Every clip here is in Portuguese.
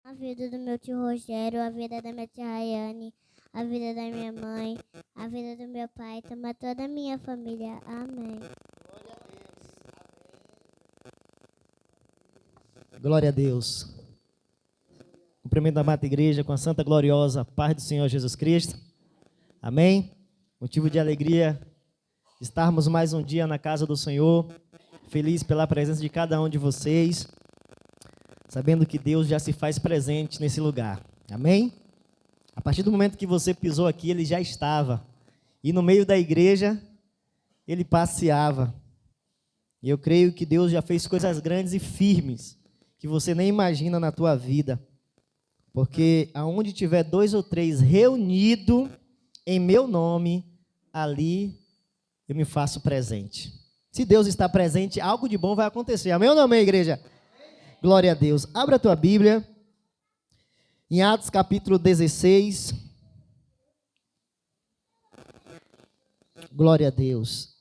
A vida do meu tio Rogério, a vida da minha tia Rayane, a vida da minha mãe, a vida do meu pai, toma toda a minha família. Amém. Glória a Deus. Cumprimento a amada igreja com a santa gloriosa paz do Senhor Jesus Cristo. Amém. Motivo de alegria estarmos mais um dia na casa do Senhor. Feliz pela presença de cada um de vocês, sabendo que Deus já se faz presente nesse lugar. Amém? A partir do momento que você pisou aqui, Ele já estava. E no meio da igreja, Ele passeava. E eu creio que Deus já fez coisas grandes e firmes, que você nem imagina na tua vida. Porque aonde tiver 2 ou 3 reunidos em meu nome, ali eu me faço presente. Se Deus está presente, algo de bom vai acontecer. Amém ou não, amém, igreja? Glória a Deus. Abra a tua Bíblia em Atos capítulo 16. Glória a Deus.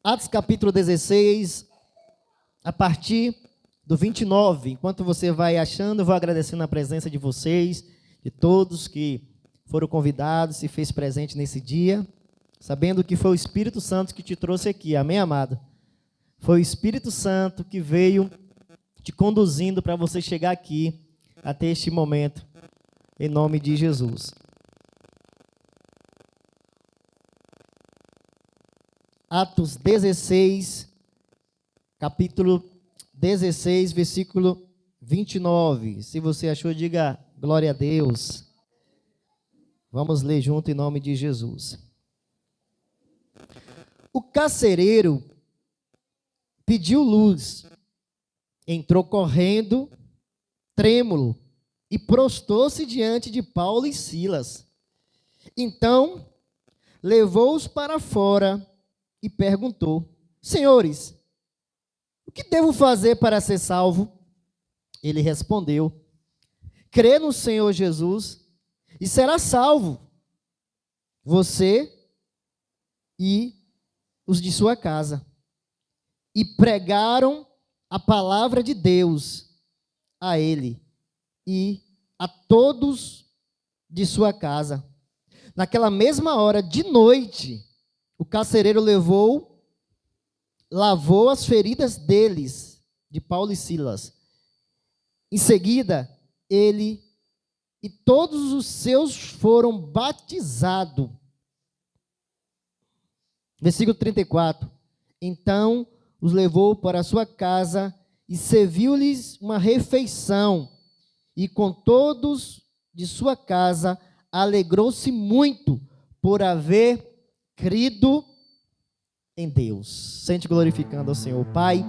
Atos capítulo 16, a partir do 29. Enquanto você vai achando, eu vou agradecendo a presença de vocês, de todos que foram convidados, se fez presente nesse dia, sabendo que foi o Espírito Santo que te trouxe aqui. Amém, amado? Foi o Espírito Santo que veio te conduzindo para você chegar aqui, até este momento, em nome de Jesus. Atos 16, capítulo 16, versículo 29. Se você achou, diga glória a Deus. Vamos ler junto em nome de Jesus. O carcereiro pediu luz, entrou correndo, trêmulo, e prostou-se diante de Paulo e Silas. Então, levou-os para fora e perguntou: Senhores, o que devo fazer para ser salvo? Ele respondeu: crê no Senhor Jesus e será salvo, você e os de sua casa. E pregaram a palavra de Deus a ele e a todos de sua casa. Naquela mesma hora, de noite, o carcereiro lavou as feridas deles, de Paulo e Silas. Em seguida, ele e todos os seus foram batizados. Versículo 34. Então os levou para a sua casa e serviu-lhes uma refeição. E com todos de sua casa alegrou-se muito por haver crido em Deus. Sente glorificando ao Senhor. Pai,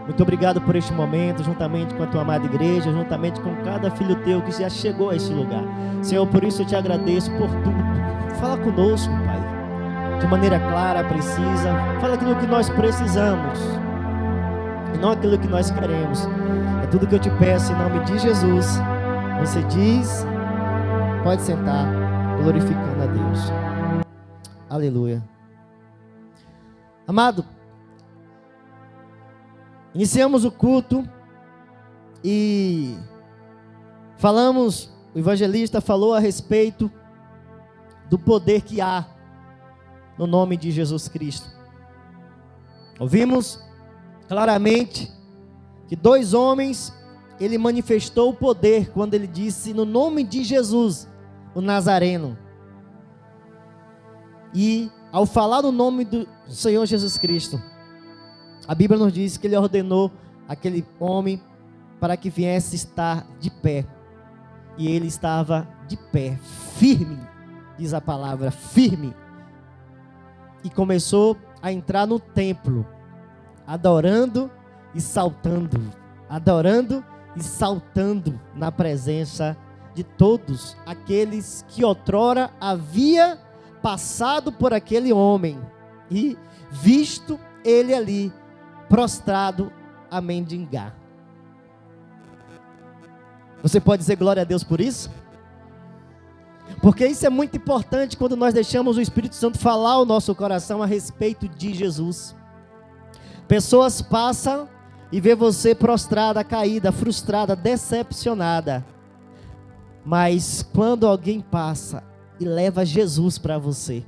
muito obrigado por este momento, juntamente com a tua amada igreja, juntamente com cada filho teu que já chegou a este lugar. Senhor, por isso eu te agradeço por tudo. Fala conosco, Pai, de maneira clara, precisa. Fala aquilo que nós precisamos e não aquilo que nós queremos. É tudo que eu te peço em nome de Jesus. Você diz, pode sentar, glorificando a Deus. Aleluia. Amado, iniciamos o culto e o evangelista falou a respeito do poder que há no nome de Jesus Cristo. Ouvimos claramente que 2 homens, ele manifestou o poder quando ele disse no nome de Jesus, o Nazareno. E ao falar no nome do Senhor Jesus Cristo, a Bíblia nos diz que ele ordenou aquele homem para que viesse estar de pé. E ele estava de pé, firme, diz a palavra, firme. E começou a entrar no templo, adorando e saltando na presença de todos aqueles que outrora havia passado por aquele homem e visto ele ali prostrado a mendigar. Você pode dizer glória a Deus por isso? Porque isso é muito importante quando nós deixamos o Espírito Santo falar ao nosso coração a respeito de Jesus. Pessoas passam e vê você prostrada, caída, frustrada, decepcionada. Mas quando alguém passa e leva Jesus para você,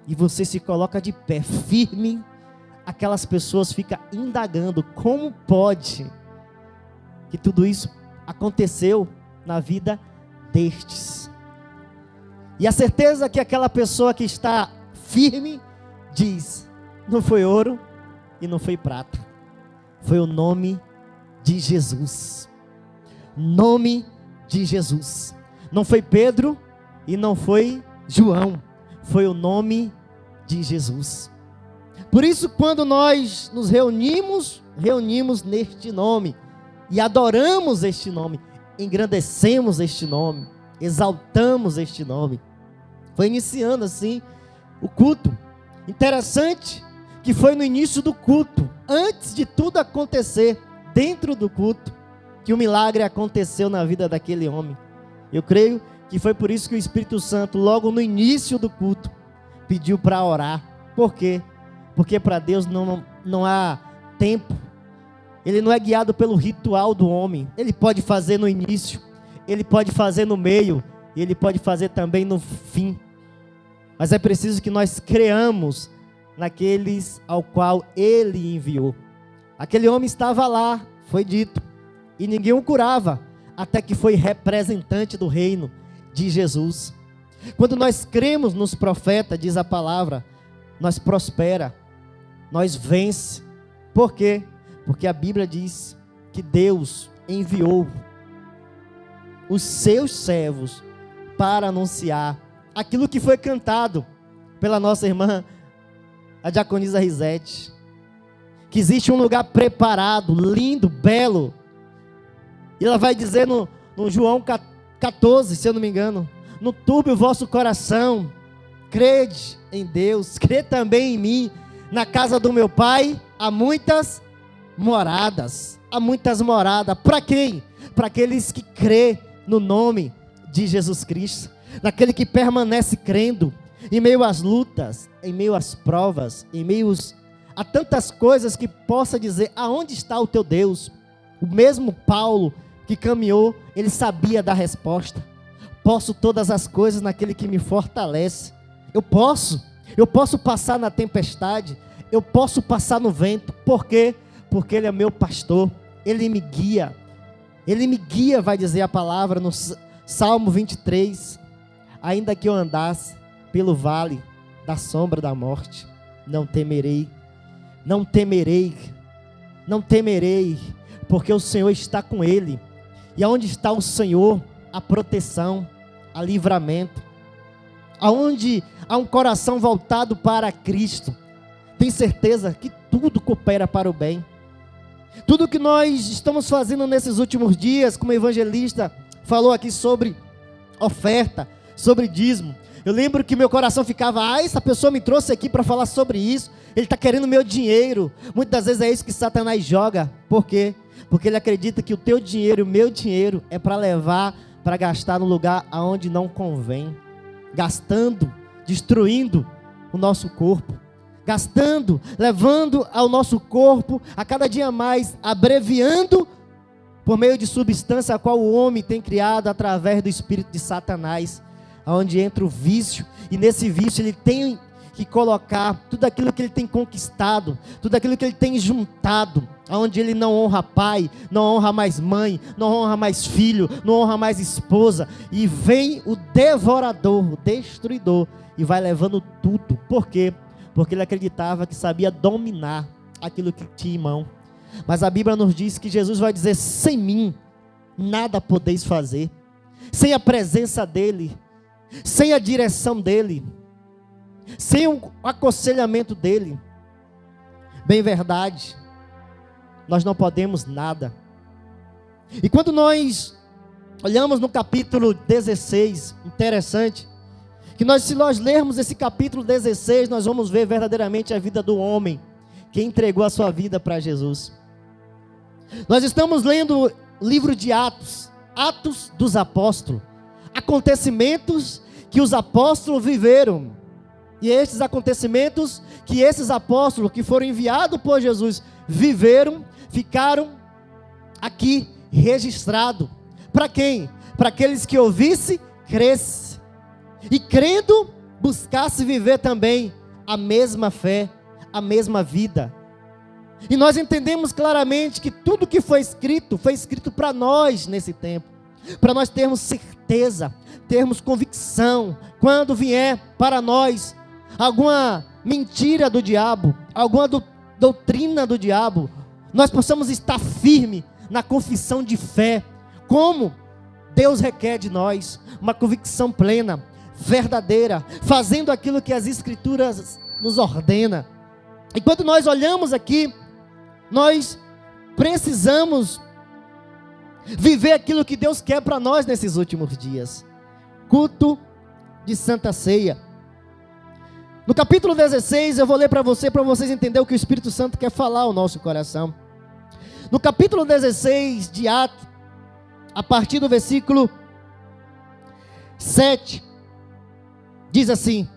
e você se coloca de pé, firme, aquelas pessoas ficam indagando como pode que tudo isso aconteceu na vida destes. E a certeza que aquela pessoa que está firme diz: não foi ouro e não foi prata, foi o nome de Jesus. Nome de Jesus. Não foi Pedro e não foi João, foi o nome de Jesus. Por isso, quando nós nos reunimos neste nome e adoramos este nome, engrandecemos este nome, exaltamos este nome. Foi iniciando assim o culto. Interessante que foi no início do culto, antes de tudo acontecer, dentro do culto, que o milagre aconteceu na vida daquele homem. Eu creio que foi por isso que o Espírito Santo, logo no início do culto, pediu para orar. Por quê? Porque para Deus não há tempo. Ele não é guiado pelo ritual do homem. Ele pode fazer no início, ele pode fazer no meio, e ele pode fazer também no fim. Mas é preciso que nós creamos naqueles ao qual ele enviou. Aquele homem estava lá, foi dito, e ninguém o curava, até que foi representante do reino de Jesus. Quando nós cremos nos profetas, diz a palavra, nós prospera, nós vence. Por quê? Porque a Bíblia diz que Deus enviou os seus servos para anunciar aquilo que foi cantado pela nossa irmã, a diaconisa Risete, que existe um lugar preparado, lindo, belo. E ela vai dizer no João 14, se eu não me engano: não turbe o vosso coração, crede em Deus, crê também em mim. Na casa do meu pai há muitas moradas. Há muitas moradas. Para quem? Para aqueles que crê no nome de Jesus Cristo. Naquele que permanece crendo, em meio às lutas, em meio às provas, em meio a tantas coisas que possa dizer: aonde está o teu Deus? O mesmo Paulo que caminhou, ele sabia da resposta. Posso todas as coisas naquele que me fortalece. Eu posso passar na tempestade, eu posso passar no vento. Por quê? Porque ele é meu pastor, ele me guia, vai dizer a palavra no Salmo 23, ainda que eu andasse pelo vale da sombra da morte, não temerei, porque o Senhor está com ele. E aonde está o Senhor, a proteção, a livramento. Aonde há um coração voltado para Cristo, tem certeza que tudo coopera para o bem. Tudo que nós estamos fazendo nesses últimos dias, como o evangelista falou aqui sobre oferta, sobre dízimo. Eu lembro que meu coração ficava: essa pessoa me trouxe aqui para falar sobre isso, ele está querendo meu dinheiro. Muitas vezes é isso que Satanás joga. Por quê? Porque ele acredita que o teu dinheiro e o meu dinheiro é para levar, para gastar no lugar aonde não convém. Gastando, destruindo o nosso corpo. Gastando, levando ao nosso corpo, a cada dia mais, abreviando, por meio de substância a qual o homem tem criado através do espírito de Satanás, onde entra o vício, e nesse vício ele tem que colocar tudo aquilo que ele tem conquistado, tudo aquilo que ele tem juntado, onde ele não honra pai, não honra mais mãe, não honra mais filho, não honra mais esposa, e vem o devorador, o destruidor, e vai levando tudo. Por quê? Porque ele acreditava que sabia dominar aquilo que tinha em mão. Mas a Bíblia nos diz que Jesus vai dizer: sem mim nada podeis fazer. Sem a presença dele, sem a direção dele, sem o aconselhamento dele, bem verdade, nós não podemos nada. E quando nós olhamos no capítulo 16, interessante, que se nós lermos esse capítulo 16, nós vamos ver verdadeiramente a vida do homem que entregou a sua vida para Jesus. Nós estamos lendo o livro de Atos, Atos dos Apóstolos, acontecimentos que os apóstolos viveram. E estes acontecimentos que esses apóstolos que foram enviados por Jesus viveram, ficaram aqui registrados. Para quem? Para aqueles que ouvissem, cresce. E crendo, buscasse viver também a mesma fé, a mesma vida. E nós entendemos claramente que tudo que foi escrito para nós nesse tempo. Para nós termos certeza, termos convicção, quando vier para nós alguma mentira do diabo, alguma doutrina do diabo, nós possamos estar firme na confissão de fé, como Deus requer de nós, uma convicção plena, verdadeira, fazendo aquilo que as Escrituras nos ordena. E quando nós olhamos aqui, nós precisamos viver aquilo que Deus quer para nós nesses últimos dias. Culto de Santa Ceia. No capítulo 16, eu vou ler para vocês entenderem o que o Espírito Santo quer falar ao nosso coração. No capítulo 16 de Atos, a partir do versículo 7, diz assim: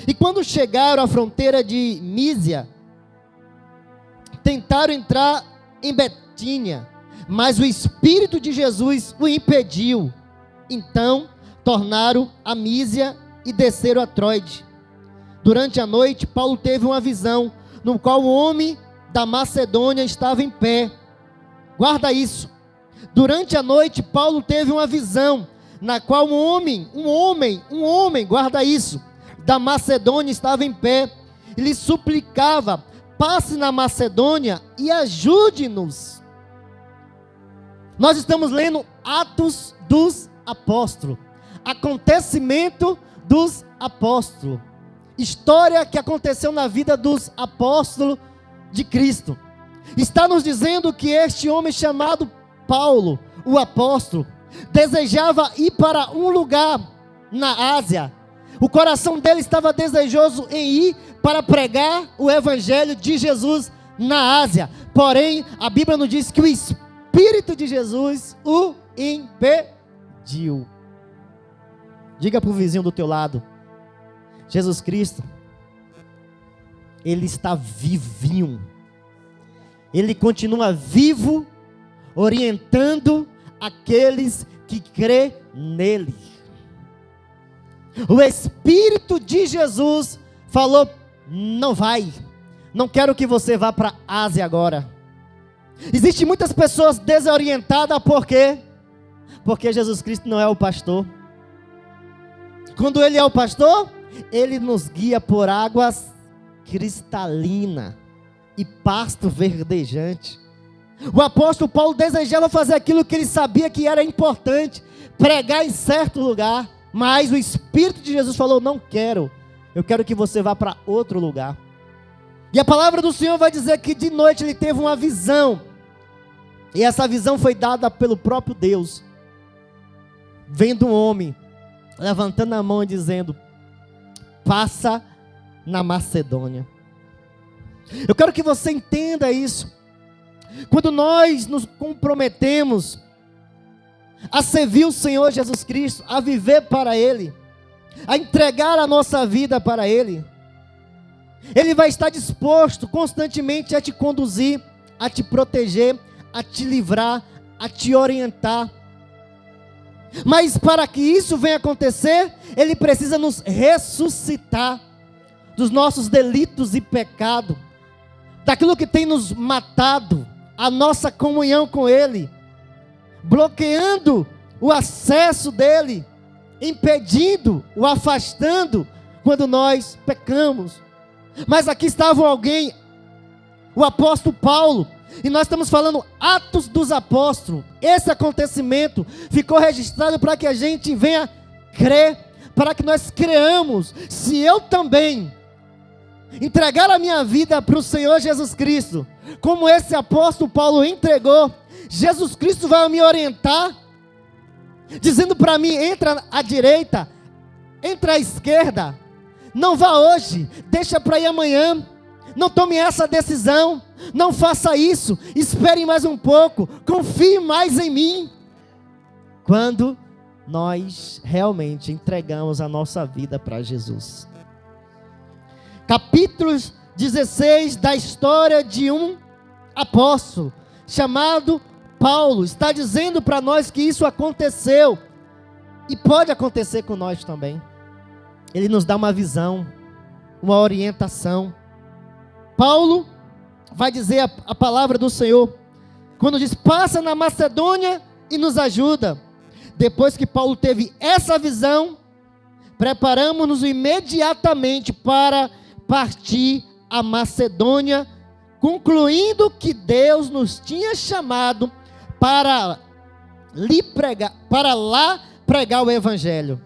e quando chegaram à fronteira de Mísia, tentaram entrar em Betínia, mas o Espírito de Jesus o impediu. Então tornaram a Mísia e desceram a Troade. Durante a noite, Paulo teve uma visão, no qual o homem da Macedônia estava em pé. Guarda isso. Durante a noite, Paulo teve uma visão, na qual um homem, guarda isso, da Macedônia estava em pé, e lhe suplicava: passe na Macedônia e ajude-nos. Nós estamos lendo Atos dos Apóstolos, acontecimento dos apóstolos, história que aconteceu na vida dos apóstolos de Cristo. Está nos dizendo que este homem chamado Paulo, o apóstolo, desejava ir para um lugar na Ásia. O coração dele estava desejoso em ir para pregar o evangelho de Jesus na Ásia. Porém, a Bíblia nos diz que o Espírito de Jesus o impediu. Diga para o vizinho do teu lado: Jesus Cristo, Ele está vivinho. Ele continua vivo, orientando aqueles que crê nele. O Espírito de Jesus falou: não vai, não quero que você vá para a Ásia agora. Existem muitas pessoas desorientadas, por quê? Porque Jesus Cristo não é o pastor. Quando Ele é o pastor, Ele nos guia por águas cristalinas e pasto verdejante. O apóstolo Paulo desejava fazer aquilo que ele sabia que era importante, pregar em certo lugar, mas o Espírito de Jesus falou: não quero, eu quero que você vá para outro lugar. E a palavra do Senhor vai dizer que de noite ele teve uma visão, e essa visão foi dada pelo próprio Deus, vendo um homem levantando a mão e dizendo: passa na Macedônia. Eu quero que você entenda isso. Quando nós nos comprometemos a servir o Senhor Jesus Cristo, a viver para Ele, a entregar a nossa vida para Ele, Ele vai estar disposto constantemente a te conduzir, a te proteger, a te livrar, a te orientar. Mas para que isso venha acontecer, Ele precisa nos ressuscitar dos nossos delitos e pecados, daquilo que tem nos matado, a nossa comunhão com Ele, bloqueando o acesso dEle, impedindo, o afastando, quando nós pecamos. Mas aqui estava alguém, o apóstolo Paulo, e nós estamos falando Atos dos Apóstolos. Esse acontecimento ficou registrado para que a gente venha crer, para que nós creamos. Se eu também entregar a minha vida para o Senhor Jesus Cristo, como esse apóstolo Paulo entregou, Jesus Cristo vai me orientar, dizendo para mim: entra à direita, entra à esquerda, não vá hoje, deixa para ir amanhã, não tome essa decisão, não faça isso, espere mais um pouco, confie mais em mim. Quando nós realmente entregamos a nossa vida para Jesus. capítulo 16 da história de um apóstolo chamado Paulo. Está dizendo para nós que isso aconteceu e pode acontecer com nós também. Ele nos dá uma visão, uma orientação. Paulo vai dizer a palavra do Senhor, quando diz: passa na Macedônia e nos ajuda. Depois que Paulo teve essa visão, preparamos-nos imediatamente para partir a Macedônia, concluindo que Deus nos tinha chamado para lá pregar o Evangelho.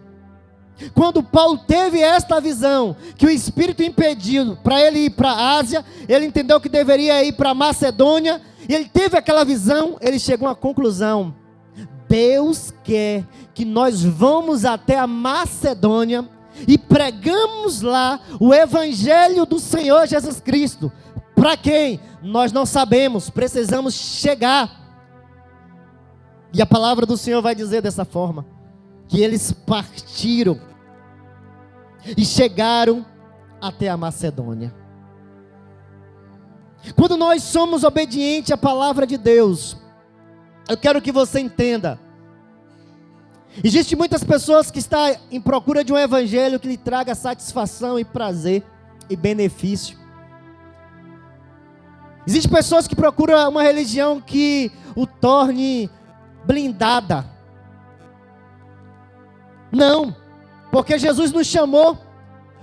Quando Paulo teve esta visão, que o Espírito impediu para ele ir para a Ásia, ele entendeu que deveria ir para a Macedônia, e ele teve aquela visão, ele chegou à conclusão: Deus quer que nós vamos até a Macedônia e pregamos lá o Evangelho do Senhor Jesus Cristo. Para quem? Nós não sabemos, precisamos chegar. E a palavra do Senhor vai dizer dessa forma, que eles partiram e chegaram até a Macedônia. Quando nós somos obedientes à palavra de Deus, eu quero que você entenda, existem muitas pessoas que estão em procura de um evangelho que lhe traga satisfação e prazer e benefício. Existem pessoas que procuram uma religião que o torne blindada. Não, porque Jesus nos chamou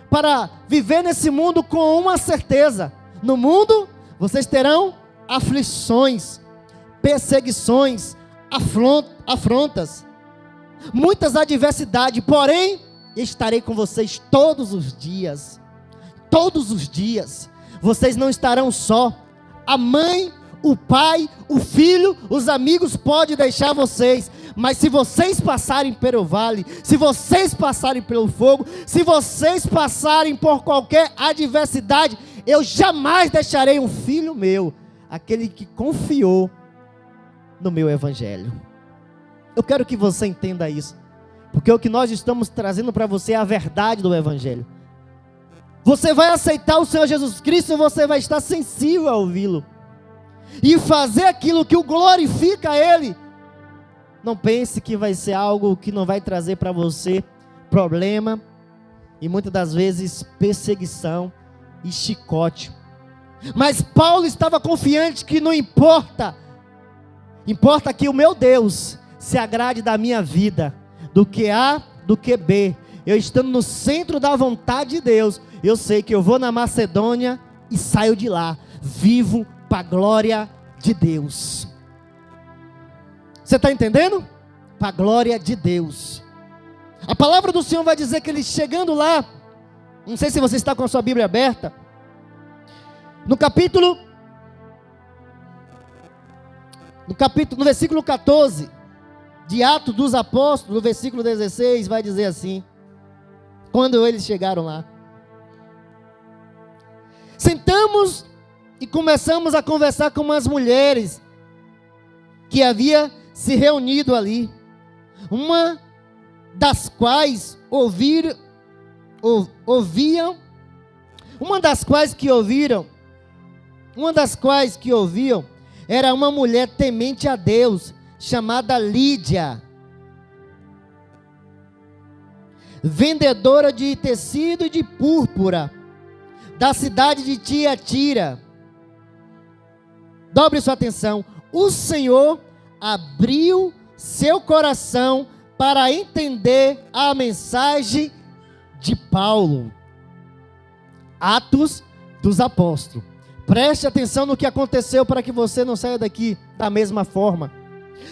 para viver nesse mundo com uma certeza: no mundo vocês terão aflições, perseguições, afrontas, muitas adversidades, porém estarei com vocês todos os dias. Todos os dias. Vocês não estarão só. A mãe, o pai, o filho, os amigos podem deixar vocês, mas se vocês passarem pelo vale, se vocês passarem pelo fogo, se vocês passarem por qualquer adversidade, eu jamais deixarei um filho meu, aquele que confiou no meu evangelho. Eu quero que você entenda isso, porque o que nós estamos trazendo para você é a verdade do evangelho. Você vai aceitar o Senhor Jesus Cristo e você vai estar sensível a ouvi-lo e fazer aquilo que o glorifica a Ele. Não pense que vai ser algo que não vai trazer para você problema e muitas das vezes perseguição e chicote. Mas Paulo estava confiante que não importa, importa que o meu Deus se agrade da minha vida, do que A, do que B. Eu estando no centro da vontade de Deus, eu sei que eu vou na Macedônia e saio de lá vivo para a glória de Deus. Você está entendendo? Para a glória de Deus. A palavra do Senhor vai dizer que ele chegando lá, não sei se você está com a sua Bíblia aberta, no versículo 14 de Atos dos Apóstolos, no versículo 16, vai dizer assim: quando eles chegaram lá, sentamos e começamos a conversar com umas mulheres que havia se reunido ali, uma das quais que ouviam era uma mulher temente a Deus, chamada Lídia, vendedora de tecido e de púrpura, da cidade de Tiatira. Dobre sua atenção. O Senhor abriu seu coração para entender a mensagem de Paulo. Atos dos Apóstolos. Preste atenção no que aconteceu para que você não saia daqui da mesma forma.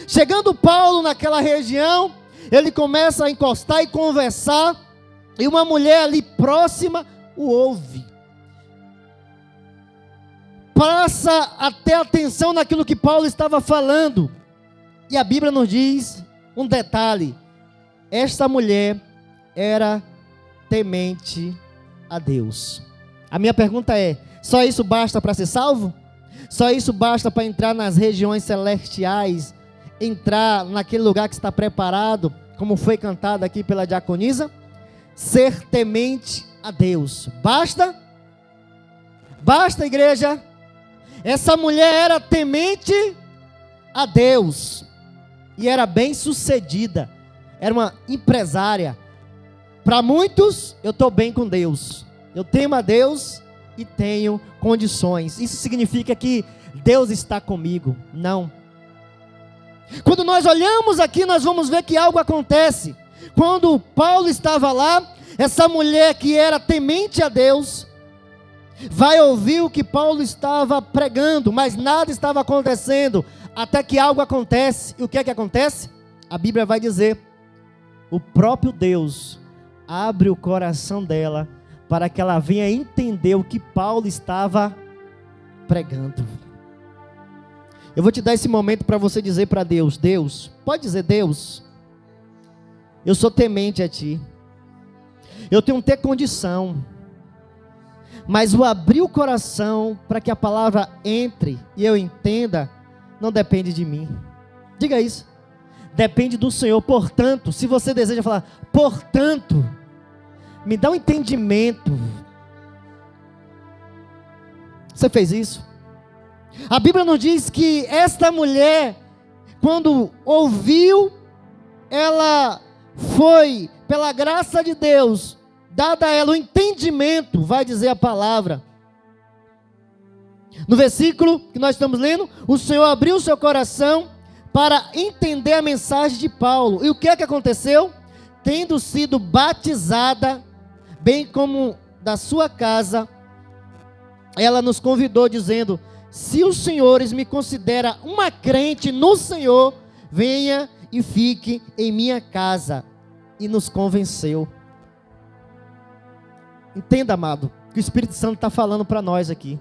Chegando Paulo naquela região, ele começa a encostar e conversar, e uma mulher ali próxima o ouve. Passa até atenção naquilo que Paulo estava falando. E a Bíblia nos diz um detalhe: esta mulher era temente a Deus. A minha pergunta é: só isso basta para ser salvo? Só isso basta para entrar nas regiões celestiais, entrar naquele lugar que está preparado, como foi cantado aqui pela diaconisa? Ser temente a Deus basta? Basta, igreja. Essa mulher era temente a Deus e era bem sucedida, era uma empresária. Para muitos, eu estou bem com Deus, eu temo a Deus e tenho condições. Isso significa que Deus está comigo? Não. Quando nós olhamos aqui, nós vamos ver que algo acontece. Quando Paulo estava lá, essa mulher que era temente a Deus vai ouvir o que Paulo estava pregando, mas nada estava acontecendo, até que algo acontece. E o que é que acontece? A Bíblia vai dizer: o próprio Deus abre o coração dela para que ela venha entender o que Paulo estava pregando. Eu vou te dar esse momento para você dizer para Deus: Deus, pode dizer: Deus, eu sou temente a Ti, eu tenho que ter condição, mas o abrir o coração para que a palavra entre e eu entenda, não depende de mim. Diga isso. Depende do Senhor. Portanto, se você deseja falar, portanto, me dá um entendimento. Você fez isso? A Bíblia nos diz que esta mulher, quando ouviu, ela foi, pela graça de Deus, dada a ela o entendimento, vai dizer a palavra. No versículo que nós estamos lendo, o Senhor abriu o seu coração para entender a mensagem de Paulo. E o que é que aconteceu? Tendo sido batizada, bem como da sua casa, ela nos convidou dizendo: se os senhores me consideram uma crente no Senhor, venha e fique em minha casa. E nos convenceu. Entenda, amado, que o Espírito Santo está falando para nós aqui.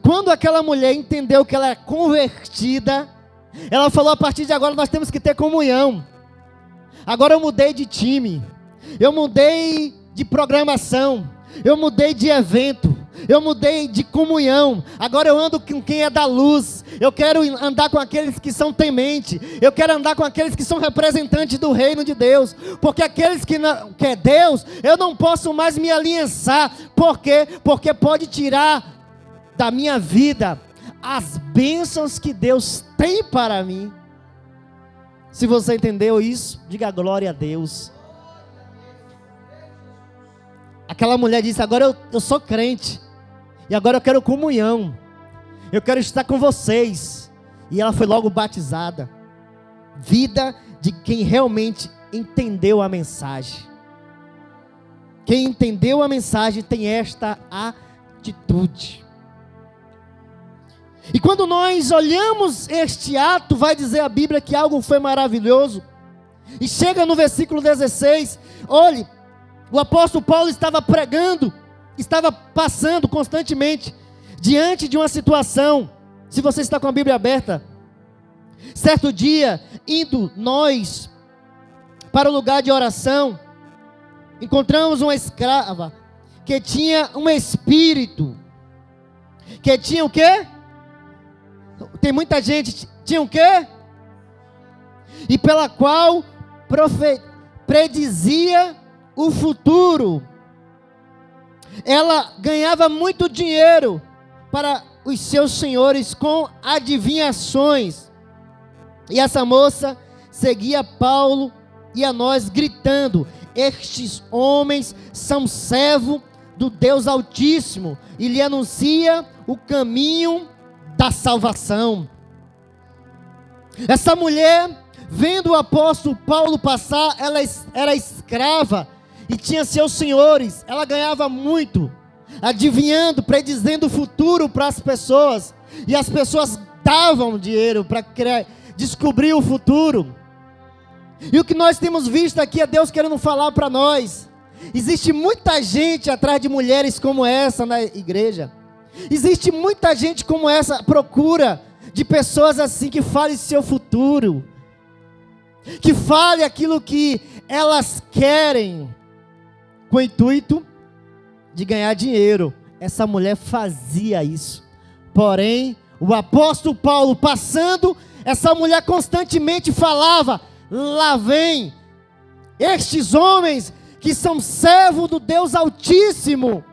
Quando aquela mulher entendeu que ela era convertida, ela falou: a partir de agora nós temos que ter comunhão. Agora eu mudei de time, eu mudei de programação, eu mudei de evento, eu mudei de comunhão. Agora eu ando com quem é da luz. Eu quero andar com aqueles que são tementes. Eu quero andar com aqueles que são representantes do reino de Deus. Porque aqueles que não quer Deus, eu não posso mais me aliançar. Por quê? Porque pode tirar da minha vida as bênçãos que Deus tem para mim. Se você entendeu isso, diga glória a Deus. Aquela mulher disse: agora eu sou crente, e agora eu quero comunhão, eu quero estar com vocês. E ela foi logo batizada. Vida de quem realmente entendeu a mensagem. Quem entendeu a mensagem tem esta atitude. E quando nós olhamos este ato, vai dizer a Bíblia que algo foi maravilhoso. E chega no versículo 16, olhe, o apóstolo Paulo estava pregando, estava passando constantemente diante de uma situação. Se você está com a Bíblia aberta, certo dia, indo nós para o lugar de oração, encontramos uma escrava que tinha um espírito, que tinha o quê? Tem muita gente, tinha o quê? E pela qual predizia o futuro. Ela ganhava muito dinheiro para os seus senhores com adivinhações. E essa moça seguia Paulo e a nós gritando: estes homens são servos do Deus Altíssimo e lhe anuncia o caminho da salvação. Essa mulher, vendo o apóstolo Paulo passar, ela era escrava e tinha seus senhores. Ela ganhava muito, adivinhando, predizendo o futuro para as pessoas, e as pessoas davam dinheiro para descobrir o futuro. E o que nós temos visto aqui é Deus querendo falar para nós: existe muita gente atrás de mulheres como essa na igreja. Existe muita gente como essa à procura de pessoas assim que falem seu futuro, que falem aquilo que elas querem, com o intuito de ganhar dinheiro. Essa mulher fazia isso. Porém, o apóstolo Paulo passando, essa mulher constantemente falava: lá vem estes homens que são servos do Deus Altíssimo.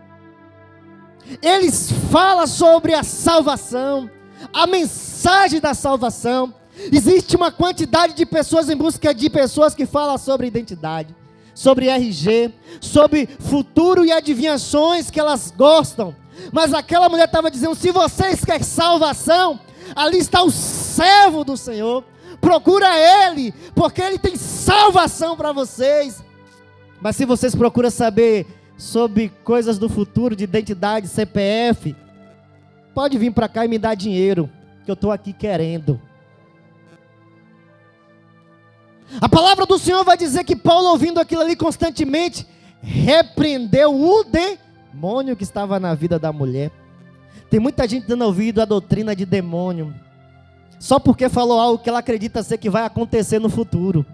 Eles fala sobre a salvação, a mensagem da salvação. Existe uma quantidade de pessoas em busca de pessoas que falam sobre identidade, sobre RG, sobre futuro e adivinhações que elas gostam. Mas aquela mulher estava dizendo: se vocês querem salvação, ali está o servo do Senhor, procura Ele, porque Ele tem salvação para vocês. Mas se vocês procuram saber sobre coisas do futuro, de identidade, CPF, pode vir para cá e me dar dinheiro, que eu estou aqui querendo. A palavra do Senhor vai dizer que Paulo, ouvindo aquilo ali constantemente, repreendeu o demônio que estava na vida da mulher. Tem muita gente dando ouvido à doutrina de demônio, só porque falou algo que ela acredita ser que vai acontecer no futuro.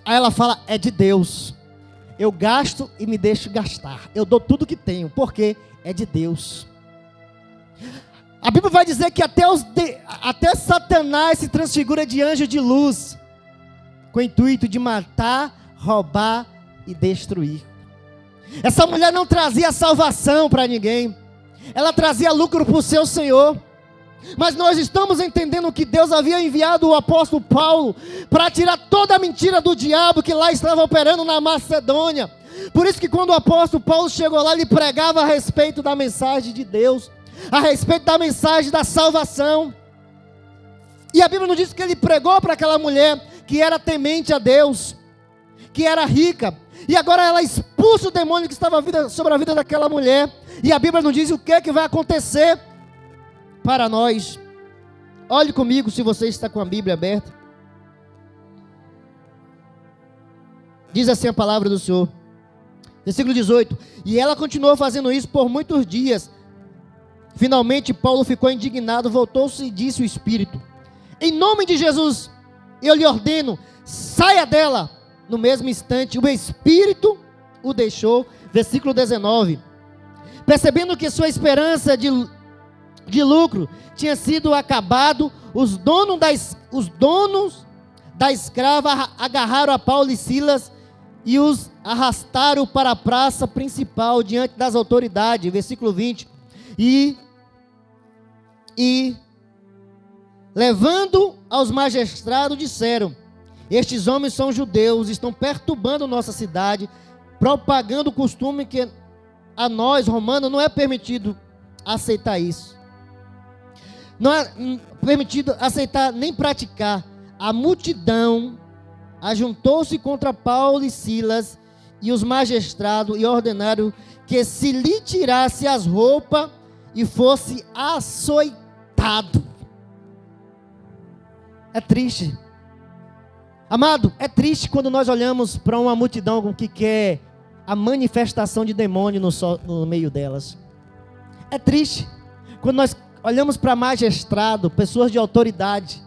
Aí ela fala: é de Deus, eu gasto e me deixo gastar, eu dou tudo que tenho, porque é de Deus. A Bíblia vai dizer que até Satanás se transfigura de anjo de luz, com o intuito de matar, roubar e destruir. Essa mulher não trazia salvação para ninguém, ela trazia lucro para o seu Senhor. Mas nós estamos entendendo que Deus havia enviado o apóstolo Paulo para tirar toda a mentira do diabo que lá estava operando na Macedônia. Por isso que quando o apóstolo Paulo chegou lá, ele pregava a respeito da mensagem de Deus, a respeito da mensagem da salvação. E a Bíblia nos diz que ele pregou para aquela mulher que era temente a Deus, que era rica, e agora ela expulsa o demônio que estava sobre a vida daquela mulher. E a Bíblia nos diz o que vai acontecer para nós. Olhe comigo, se você está com a Bíblia aberta. Diz assim a palavra do Senhor, versículo 18: e ela continuou fazendo isso por muitos dias. Finalmente Paulo ficou indignado, voltou-se e disse o Espírito: em nome de Jesus, eu lhe ordeno, saia dela. No mesmo instante, o Espírito o deixou. Versículo 19: percebendo que sua esperança de lucro tinha sido acabado, os donos da escrava agarraram a Paulo e Silas e os arrastaram para a praça principal diante das autoridades. Versículo 20: e levando aos magistrados, disseram: estes homens são judeus, estão perturbando nossa cidade, propagando o costume que a nós, romanos, não é permitido aceitar isso. Não é permitido aceitar nem praticar. A multidão ajuntou-se contra Paulo e Silas e os magistrados e ordenaram que se lhe tirasse as roupas e fosse açoitado. É triste. Amado, é triste quando nós olhamos para uma multidão que quer a manifestação de demônio no meio delas. É triste quando nós olhamos para magistrado, pessoas de autoridade,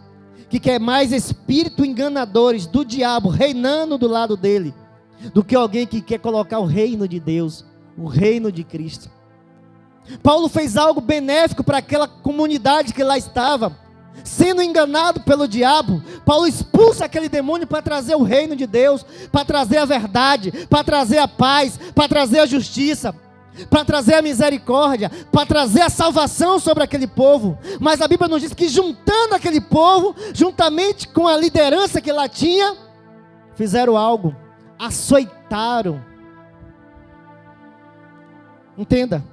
que quer mais espírito enganadores do diabo reinando do lado dele, do que alguém que quer colocar o reino de Deus, o reino de Cristo. Paulo fez algo benéfico para aquela comunidade que lá estava, sendo enganado pelo diabo. Paulo expulsa aquele demônio para trazer o reino de Deus, para trazer a verdade, para trazer a paz, para trazer a justiça, para trazer a misericórdia, para trazer a salvação sobre aquele povo. Mas a Bíblia nos diz que juntando aquele povo, juntamente com a liderança que lá tinha, fizeram algo, açoitaram. Entenda,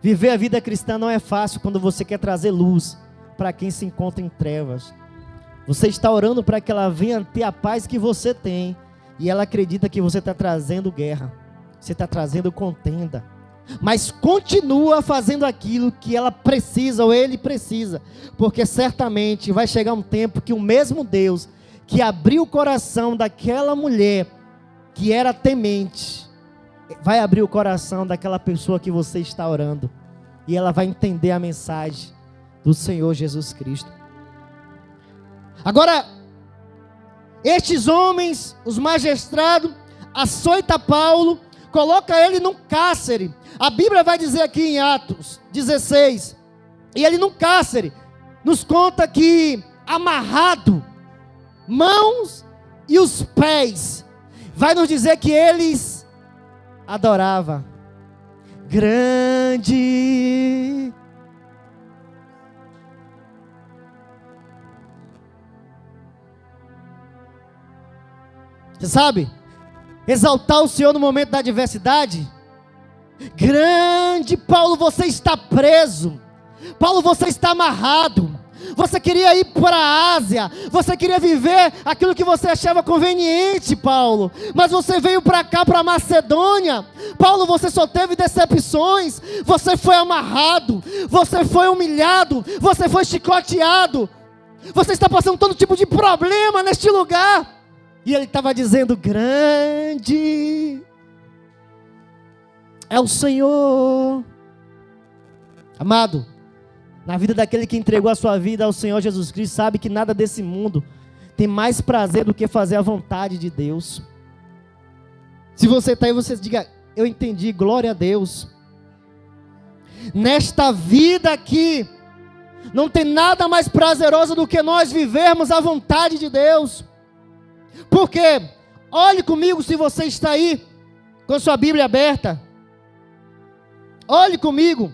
viver a vida cristã não é fácil quando você quer trazer luz para quem se encontra em trevas. Você está orando para que ela venha ter a paz que você tem, e ela acredita que você está trazendo guerra, você está trazendo contenda, mas continua fazendo aquilo que ela precisa, ou ele precisa, porque certamente vai chegar um tempo que o mesmo Deus que abriu o coração daquela mulher que era temente, vai abrir o coração daquela pessoa que você está orando, e ela vai entender a mensagem do Senhor Jesus Cristo. Agora, estes homens, os magistrados, açoita Paulo, coloca ele num cárcere. A Bíblia vai dizer aqui em Atos 16, e ele num cárcere, nos conta que amarrado, mãos e os pés, vai nos dizer que eles adoravam. Grande Você sabe? Exaltar o Senhor no momento da adversidade. Grande Paulo, você está preso. Paulo, você está amarrado. Você queria ir para a Ásia. Você queria viver aquilo que você achava conveniente, Paulo. Mas você veio para cá, para a Macedônia. Paulo, você só teve decepções. Você foi amarrado. Você foi humilhado. Você foi chicoteado. Você está passando todo tipo de problema neste lugar. E ele estava dizendo: grande é o Senhor. Amado, na vida daquele que entregou a sua vida ao Senhor Jesus Cristo, sabe que nada desse mundo tem mais prazer do que fazer a vontade de Deus. Se você está aí, você diga: eu entendi, glória a Deus. Nesta vida aqui, não tem nada mais prazeroso do que nós vivermos a vontade de Deus. Por quê? Olhe comigo, se você está aí com sua Bíblia aberta. Olhe comigo.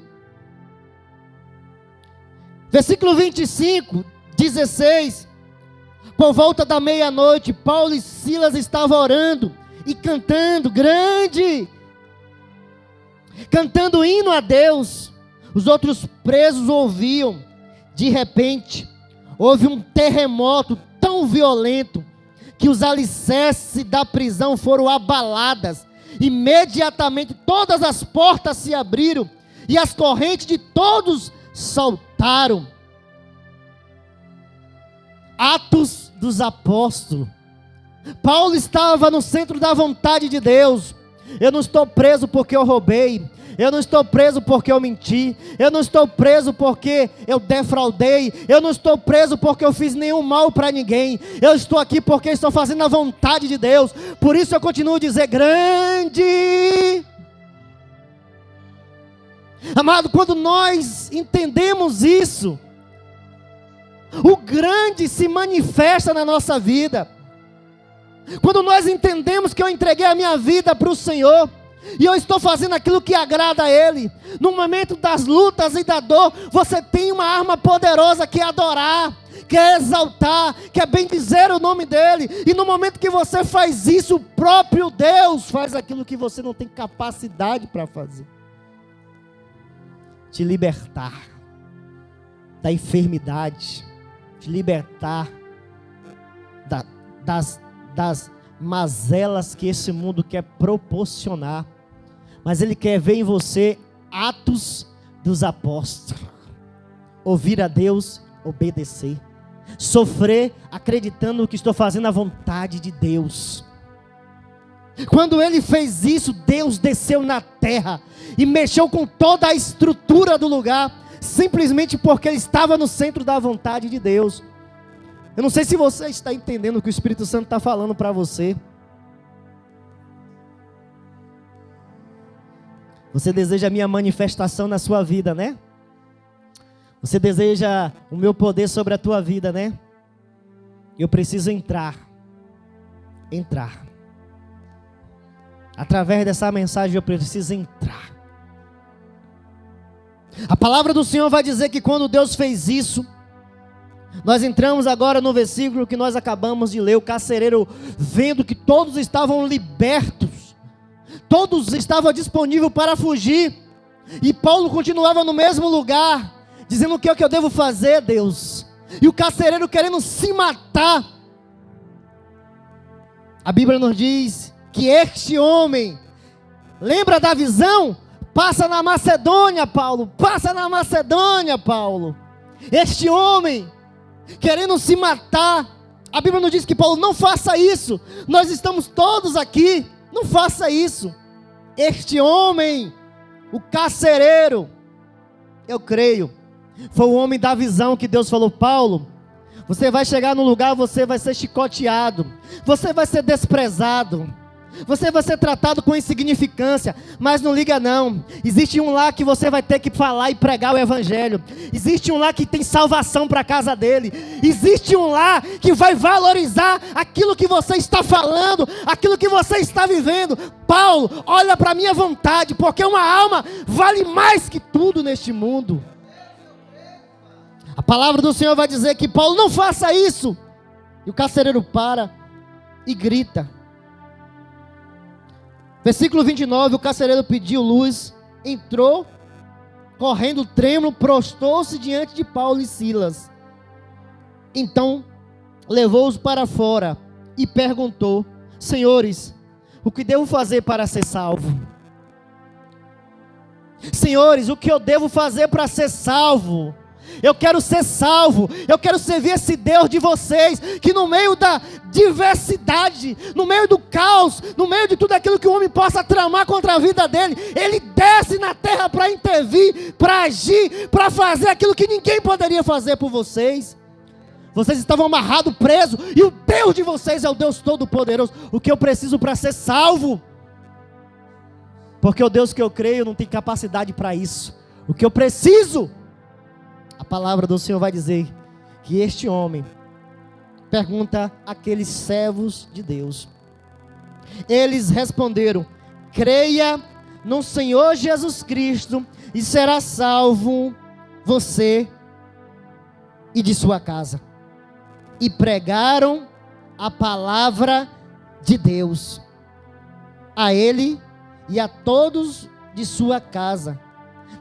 Versículo 25, 16. Por volta da meia-noite, Paulo e Silas estavam orando e cantando, cantando hino a Deus. Os outros presos ouviam. De repente, houve um terremoto tão violento que os alicerces da prisão foram abaladas. Imediatamente todas as portas se abriram e as correntes de todos saltaram. Atos dos Apóstolos. Paulo estava no centro da vontade de Deus. Eu não estou preso porque eu roubei. Eu não estou preso porque eu menti. Eu não estou preso porque eu defraudei. Eu não estou preso porque eu fiz nenhum mal para ninguém. Eu estou aqui porque estou fazendo a vontade de Deus. Por isso eu continuo a dizer: grande. Amado, quando nós entendemos isso, o grande se manifesta na nossa vida. Quando nós entendemos que eu entreguei a minha vida para o Senhor, e eu estou fazendo aquilo que agrada a Ele. No momento das lutas e da dor, você tem uma arma poderosa que é adorar, que é exaltar, que é bendizer o nome dEle. E no momento que você faz isso, o próprio Deus faz aquilo que você não tem capacidade para fazer. Te libertar da enfermidade, te libertar das mazelas que esse mundo quer proporcionar, mas Ele quer ver em você atos dos apóstolos. Ouvir a Deus, obedecer, sofrer acreditando que estou fazendo a vontade de Deus. Quando Ele fez isso, Deus desceu na terra e mexeu com toda a estrutura do lugar, simplesmente porque Ele estava no centro da vontade de Deus. Eu não sei se você está entendendo o que o Espírito Santo está falando para você. Você deseja a minha manifestação na sua vida, né? Você deseja o meu poder sobre a tua vida, né? Eu preciso entrar. Através dessa mensagem eu preciso entrar. A palavra do Senhor vai dizer que quando Deus fez isso, nós entramos agora no versículo que nós acabamos de ler. O carcereiro, vendo que todos estavam libertos, todos estavam disponíveis para fugir, e Paulo continuava no mesmo lugar, dizendo: o que é que eu devo fazer, Deus? E o carcereiro querendo se matar. A Bíblia nos diz que este homem, lembra da visão? Passa na Macedônia, Paulo, passa na Macedônia, Paulo. Este homem querendo se matar. A Bíblia nos diz que Paulo: não faça isso, nós estamos todos aqui, não faça isso. Este homem, o carcereiro, eu creio, foi o homem da visão que Deus falou: Paulo, você vai chegar no lugar, você vai ser chicoteado, você vai ser desprezado, você vai ser tratado com insignificância, mas não liga não, existe um lá que você vai ter que falar e pregar o evangelho, existe um lá que tem salvação para a casa dele, existe um lá que vai valorizar aquilo que você está falando, aquilo que você está vivendo. Paulo, olha para a minha vontade, porque uma alma vale mais que tudo neste mundo. A palavra do Senhor vai dizer que Paulo: não faça isso. E o carcereiro para e grita: Versículo 29, o carcereiro pediu luz, entrou, correndo trêmulo, prostou-se diante de Paulo e Silas. Então, levou-os para fora e perguntou: senhores, o que devo fazer para ser salvo? Senhores, o que eu devo fazer para ser salvo? Eu quero ser salvo, eu quero servir esse Deus de vocês, que no meio da diversidade, no meio do caos, no meio de tudo aquilo que o homem possa tramar contra a vida dele, ele desce na terra para intervir, para agir, para fazer aquilo que ninguém poderia fazer por vocês. Vocês estavam amarrados, presos, e o Deus de vocês é o Deus Todo-Poderoso. O que eu preciso para ser salvo? Porque o Deus que eu creio não tem capacidade para isso. O que eu preciso? A palavra do Senhor vai dizer que este homem pergunta àqueles servos de Deus. Eles responderam: creia no Senhor Jesus Cristo e será salvo você e de sua casa. E pregaram a palavra de Deus a ele e a todos de sua casa.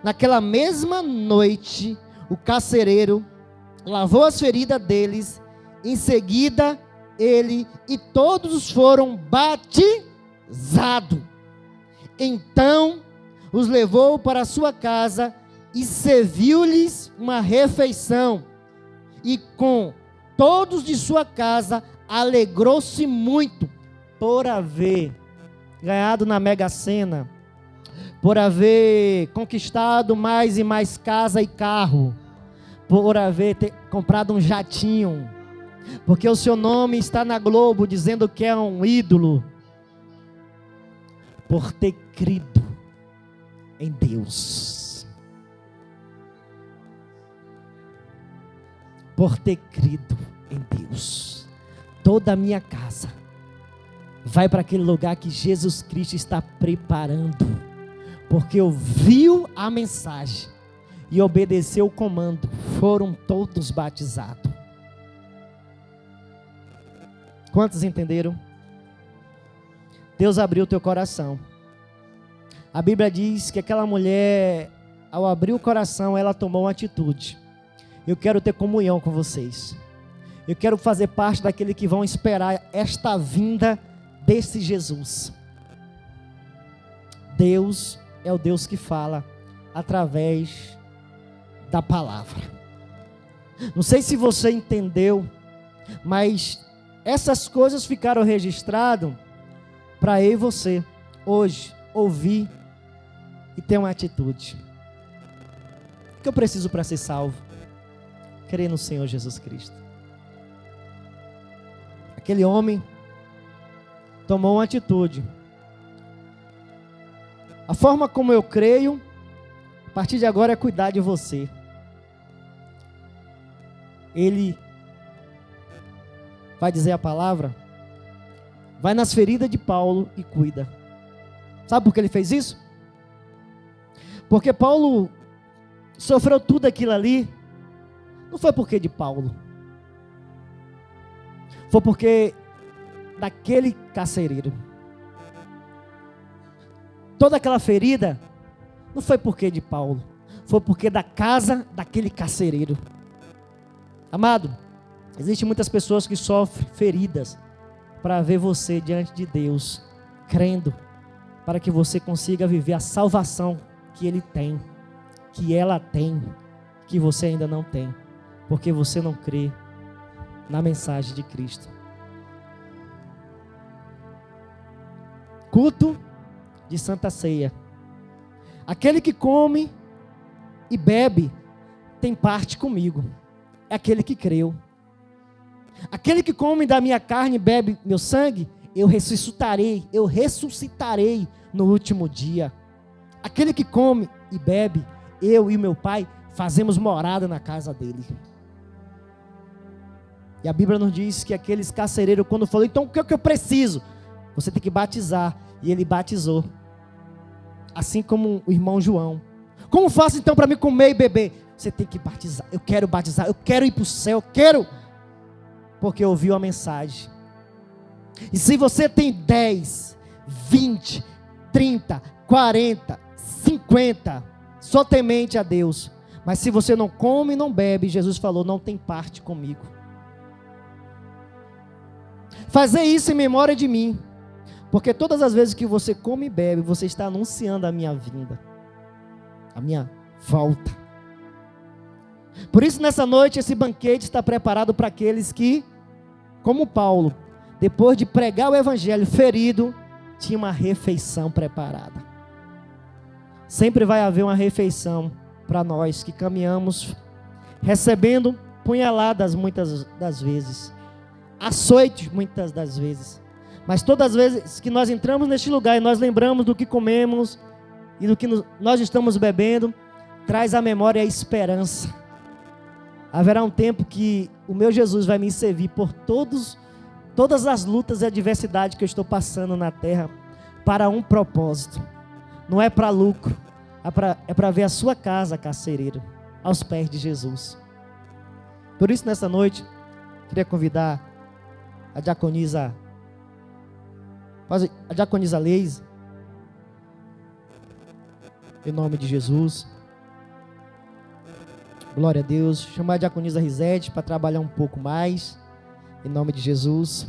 Naquela mesma noite, o carcereiro lavou as feridas deles. Em seguida, ele e todos foram batizados. Então, os levou para sua casa e serviu-lhes uma refeição. E com todos de sua casa, alegrou-se muito por haver ganhado na Mega Sena, por haver conquistado mais e mais casa e carro, por haver comprado um jatinho, porque o seu nome está na Globo dizendo que é um ídolo, por ter crido em Deus, por ter crido em Deus. Toda a minha casa vai para aquele lugar que Jesus Cristo está preparando, porque ouviu a mensagem e obedeceu o comando, foram todos batizados. Quantos entenderam? Deus abriu o teu coração. A Bíblia diz que aquela mulher, ao abrir o coração, ela tomou uma atitude. Eu quero ter comunhão com vocês. Eu quero fazer parte daqueles que vão esperar esta vinda desse Jesus. Deus é o Deus que fala através da palavra. Não sei se você entendeu, mas essas coisas ficaram registradas para eu e você hoje ouvir e ter uma atitude. O que eu preciso para ser salvo? Crer no Senhor Jesus Cristo. Aquele homem tomou uma atitude. A forma como eu creio, a partir de agora, é cuidar de você. Ele vai dizer a palavra, vai nas feridas de Paulo e cuida. Sabe por que ele fez isso? Porque Paulo sofreu tudo aquilo ali, não foi porque de Paulo, foi porque daquele carcereiro. Toda aquela ferida não foi porque de Paulo, foi porque da casa daquele carcereiro. Amado, existem muitas pessoas que sofrem feridas para ver você diante de Deus, crendo, para que você consiga viver a salvação que Ele tem, que ela tem, que você ainda não tem, porque você não crê na mensagem de Cristo. Culto de Santa Ceia. Aquele que come e bebe tem parte comigo. É aquele que creu. Aquele que come da minha carne e bebe meu sangue, eu ressuscitarei no último dia. Aquele que come e bebe, eu e meu Pai fazemos morada na casa dele. E a Bíblia nos diz que aqueles carcereiros, quando falou, então o que é que eu preciso? Você tem que batizar. E ele batizou. Assim como o irmão João. Como faço então para me comer e beber? Você tem que batizar. Eu quero batizar. Eu quero ir para o céu. Eu quero. Porque ouviu a mensagem. E se você tem 10, 20, 30, 40, 50, só temente a Deus. Mas se você não come e não bebe, Jesus falou, não tem parte comigo. Fazer isso em memória de mim. Porque todas as vezes que você come e bebe, você está anunciando a minha vinda, a minha volta. Por isso, nessa noite, esse banquete está preparado para aqueles que, como Paulo, depois de pregar o evangelho ferido, tinha uma refeição preparada. Sempre vai haver uma refeição para nós que caminhamos, recebendo punhaladas muitas das vezes, açoites muitas das vezes. Mas todas as vezes que nós entramos neste lugar e nós lembramos do que comemos e do que nós estamos bebendo, traz à memória a esperança. Haverá um tempo que o meu Jesus vai me servir por todas as lutas e adversidades que eu estou passando na terra, para um propósito. Não é para lucro, é para ver a sua casa, carcereiro, aos pés de Jesus. Por isso, nessa noite, queria convidar a diaconisa Leise, em nome de Jesus. Glória a Deus. Chamar a diaconisa Risete para trabalhar um pouco mais, em nome de Jesus.